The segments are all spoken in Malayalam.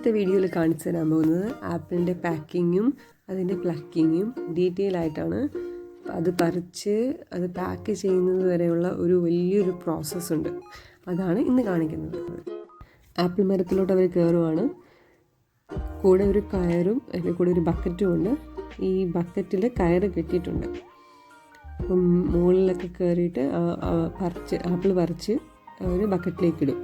ഇന്നത്തെ വീഡിയോയിൽ കാണിച്ചു തരാൻ പോകുന്നത് ആപ്പിളിൻ്റെ പാക്കിങ്ങും അതിൻ്റെ പ്ലക്കിങ്ങും ഡീറ്റെയിൽ ആയിട്ടാണ്. അത് പറിച്ച് അത് പാക്ക് ചെയ്യുന്നത് വരെയുള്ള ഒരു വലിയൊരു പ്രോസസ്സുണ്ട്. അതാണ് ഇന്ന് കാണിക്കുന്നത്. ആപ്പിൾ മരത്തിലോട്ട് അവർ കയറുവാണ്. കൂടെ ഒരു കയറും അതിൻ്റെ കൂടെ ഒരു ബക്കറ്റും ഉണ്ട്. ഈ ബക്കറ്റിൽ കയറ് കെട്ടിയിട്ടുണ്ട്. അപ്പം മുകളിലൊക്കെ കയറിയിട്ട് ആപ്പിൾ പറിച്ച് അവർ ബക്കറ്റിലേക്ക് ഇടും.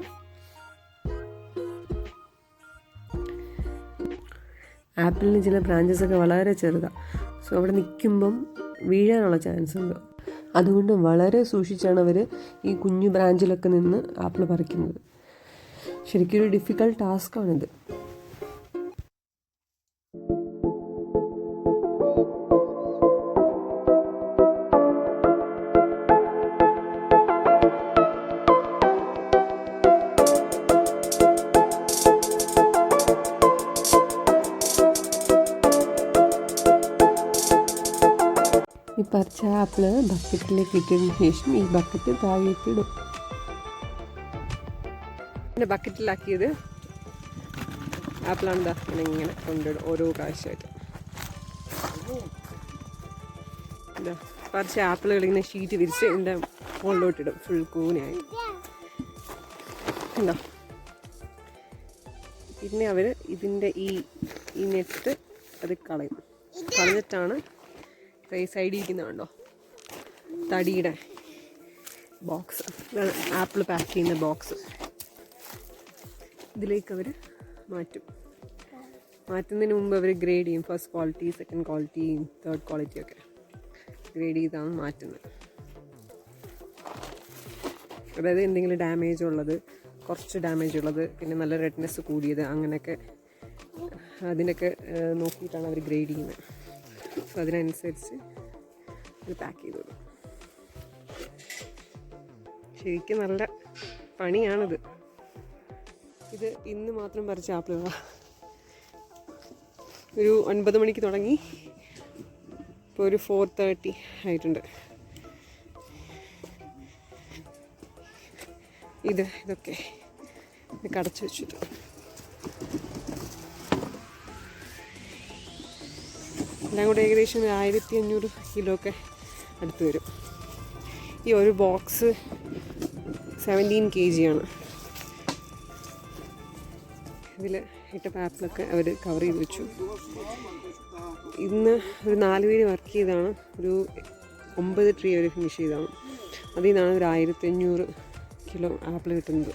ആപ്പിളിന് ചില ബ്രാഞ്ചസൊക്കെ വളരെ ചെറുതാണ്. സോ അവിടെ നിൽക്കുമ്പം വീഴാനുള്ള ചാൻസ് ഉണ്ട്. അതുകൊണ്ട് വളരെ സൂക്ഷിച്ചാണ് അവർ ഈ കുഞ്ഞു ബ്രാഞ്ചിലൊക്കെ നിന്ന് ആപ്പിൾ പറിക്കുന്നത്. ശരിക്കും ഒരു ഡിഫിക്കൽട്ട് ടാസ്ക്കാണിത്. ഈ പറിച്ച ആപ്പിൾ ബക്കറ്റിലേക്ക് ഇട്ടതിന് ശേഷം ഈ ബക്കറ്റ് താഴേക്ക് ഇടും. പിന്നെ ബക്കറ്റിലാക്കിയത് ആപ്പിളാണ് ഇങ്ങനെ കൊണ്ടിടും ഓരോ പ്രാവശ്യമായിട്ട്. എന്താ പറിച്ച ആപ്പിളുകൾ ഇങ്ങനെ ഷീറ്റ് വിരിച്ച് ഇതിൻ്റെ മുകളിലോട്ടിടും. ഫുൾ കൂനായി ഉണ്ടോ. പിന്നെ അവർ ഇതിൻ്റെ ഈ നെറ്റ് അത് കളഞ്ഞിട്ടാണ് ഈ സൈഡിൽ ഇരിക്കുന്നുണ്ടോ തടിയുടെ ബോക്സ്, ആപ്പിൾ പാക്ക് ചെയ്യുന്ന ബോക്സ്, ഇതിലേക്ക് അവർ മാറ്റുന്നതിന് മുമ്പ് അവർ ഗ്രേഡ് ചെയ്യും. First quality, second quality, third quality ഒക്കെ ഗ്രേഡ് ചെയ്താണ് മാറ്റുന്നത്. അതായത് എന്തെങ്കിലും ഡാമേജ് ഉള്ളത്, കുറച്ച് ഡാമേജ് ഉള്ളത്, പിന്നെ നല്ല റെഡ്നെസ് കൂടിയത്, അങ്ങനെയൊക്കെ അതിനൊക്കെ നോക്കിയിട്ടാണ് അവർ ഗ്രേഡ് ചെയ്യുന്നത്. സോ അതിനനുസരിച്ച് അത് പാക്ക് ചെയ്ത് കൊടുക്കും. ശരിക്കും നല്ല പണിയാണിത്. ഇത് ഇന്ന് മാത്രം പറിച്ച ആപ്പിളാണ്. ഒരു 9 മണിക്ക് തുടങ്ങി, ഇപ്പോൾ ഒരു 4:30 ആയിട്ടുണ്ട്. ഇതൊക്കെ കടച്ചു വെച്ചിട്ട് എല്ലാം കൂടെ ഏകദേശം 1500 കിലോ ഒക്കെ അടുത്ത് വരും. ഈ ഒരു ബോക്സ് 17 kg ആണ്. ഇതിൽ ഇട്ട ആപ്പിളൊക്കെ അവർ കവർ ചെയ്ത് വെച്ചു. ഇന്ന് ഒരു 4 പേര് വർക്ക് ചെയ്താണ്. ഒരു 9 ട്രീ അവർ ഫിനിഷ് ചെയ്താണ്. അതിൽ നിന്നാണ് ഒരു 1500 കിലോ ആപ്പിൾ കിട്ടുന്നത്.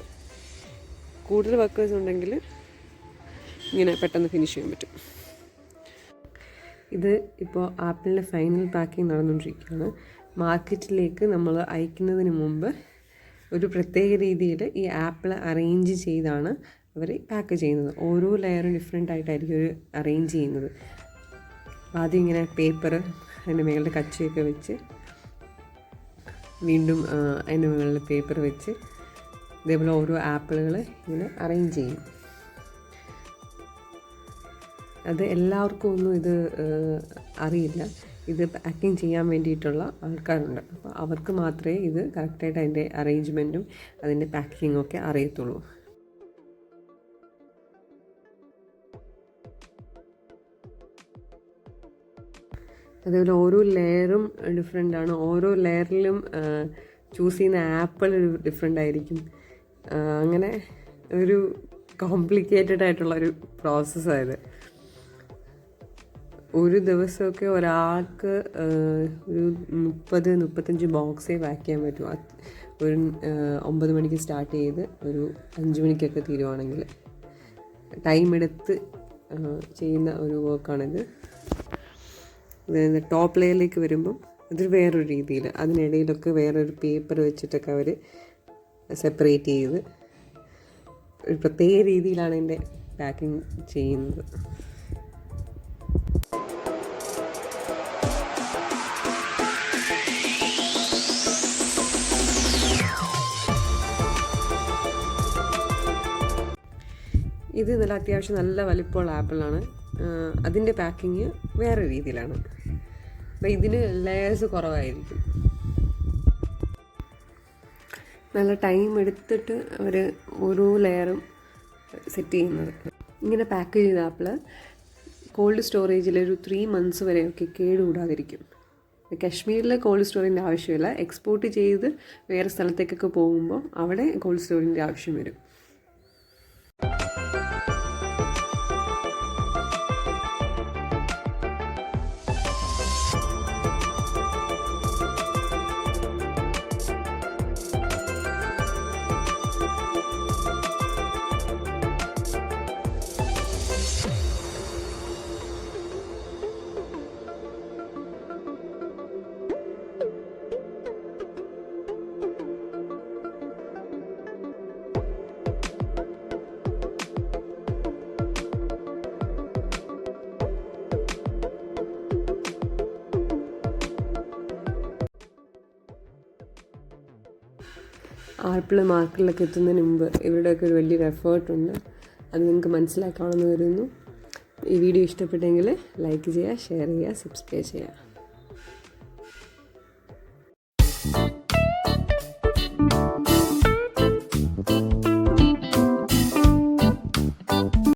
കൂടുതൽ വർക്കേഴ്സ് ഉണ്ടെങ്കിൽ ഇങ്ങനെ പെട്ടെന്ന് ഫിനിഷ് ചെയ്യാൻ പറ്റും. ഇത് ഇപ്പോൾ ആപ്പിളിൻ്റെ ഫൈനൽ പാക്കിംഗ് നടന്നുകൊണ്ടിരിക്കുകയാണ്. മാർക്കറ്റിലേക്ക് നമ്മൾ അയക്കുന്നതിന് മുമ്പ് ഒരു പ്രത്യേക രീതിയിൽ ഈ ആപ്പിൾ അറേഞ്ച് ചെയ്താണ് അവർ പാക്ക് ചെയ്യുന്നത്. ഓരോ ലെയറും ഡിഫറെൻ്റ് ആയിട്ടായിരിക്കും അവർ അറേഞ്ച് ചെയ്യുന്നത്. ആദ്യം ഇങ്ങനെ പേപ്പർ അതിൻ്റെ മുകളിൽ കച്ചയൊക്കെ വെച്ച്, വീണ്ടും അതിൻ്റെ മുകളിൽ പേപ്പർ വെച്ച്, ഇതേപോലെ ഓരോ ആപ്പിളുകൾ ഇങ്ങനെ അറേഞ്ച് ചെയ്യും. അത് എല്ലാവർക്കും ഒന്നും ഇത് അറിയില്ല. ഇത് പാക്കിങ് ചെയ്യാൻ വേണ്ടിയിട്ടുള്ള ആൾക്കാരുണ്ട്. അപ്പോൾ അവർക്ക് മാത്രമേ ഇത് കറക്റ്റായിട്ട് അതിൻ്റെ അറേഞ്ച്മെൻറ്റും അതിൻ്റെ പാക്കിങ്ങും ഒക്കെ അറിയത്തുള്ളൂ. അതേപോലെ ഓരോ ലെയറും ഡിഫറെൻ്റാണ്. ഓരോ ലെയറിലും ചൂസ് ചെയ്യുന്ന ആപ്പിൾ ഡിഫറെൻ്റ് ആയിരിക്കും. അങ്ങനെ ഒരു കോംപ്ലിക്കേറ്റഡ് ആയിട്ടുള്ളൊരു പ്രോസസ്സായത്. ഒരു ദിവസമൊക്കെ ഒരാൾക്ക് ഒരു 30-35 ബോക്സേ പാക്ക് ചെയ്യാൻ പറ്റും. ഒരു 9 മണിക്ക് സ്റ്റാർട്ട് ചെയ്ത് ഒരു 5 മണിക്കൊക്കെ തീരുവാണെങ്കിൽ ടൈം എടുത്ത് ചെയ്യുന്ന ഒരു വർക്കാണിത്. ടോപ്പ് ലെയറിലേക്ക് വരുമ്പം അതൊരു വേറൊരു രീതിയിൽ, അതിനിടയിലൊക്കെ വേറൊരു പേപ്പർ വെച്ചിട്ടൊക്കെ അവർ സെപ്പറേറ്റ് ചെയ്ത് ഒരു പ്രത്യേക രീതിയിലാണ് ഇതിൻ്റെ പാക്കിങ് ചെയ്യുന്നത്. ഇത് അത്യാവശ്യം നല്ല വലിപ്പമുള്ള ആപ്പിളാണ്. അതിൻ്റെ പാക്കിങ് വേറെ രീതിയിലാണ്. അപ്പോൾ ഇതിന് ലെയേഴ്സ് കുറവായിരിക്കും. നല്ല ടൈം എടുത്തിട്ട് അവർ ഓരോ ലെയറും സെറ്റ് ചെയ്യുന്നത്. ഇങ്ങനെ പാക്ക് ചെയ്ത ആപ്പിൾ കോൾഡ് സ്റ്റോറേജിൽ ഒരു 3 months വരെയൊക്കെ കേടുകൂടാതിരിക്കും. കാശ്മീരിൽ കോൾഡ് സ്റ്റോറിൻ്റെ ആവശ്യമില്ല. എക്സ്പോർട്ട് ചെയ്ത് വേറെ സ്ഥലത്തേക്കൊക്കെ പോകുമ്പോൾ അവിടെ കോൾഡ് സ്റ്റോറിൻ്റെ ആവശ്യം വരും. ആപ്പിൾ മാർക്കറ്റിലൊക്കെ എത്തുന്നതിന് മുമ്പ് ഇവരുടെയൊക്കെ ഒരു വലിയൊരു എഫേർട്ടുണ്ട്. അത് നിങ്ങൾക്ക് മനസ്സിലാക്കാമെന്ന് കരുതുന്നു. ഈ വീഡിയോ ഇഷ്ടപ്പെട്ടെങ്കിൽ ലൈക്ക് ചെയ്യുക, ഷെയർ ചെയ്യുക, സബ്സ്ക്രൈബ് ചെയ്യുക.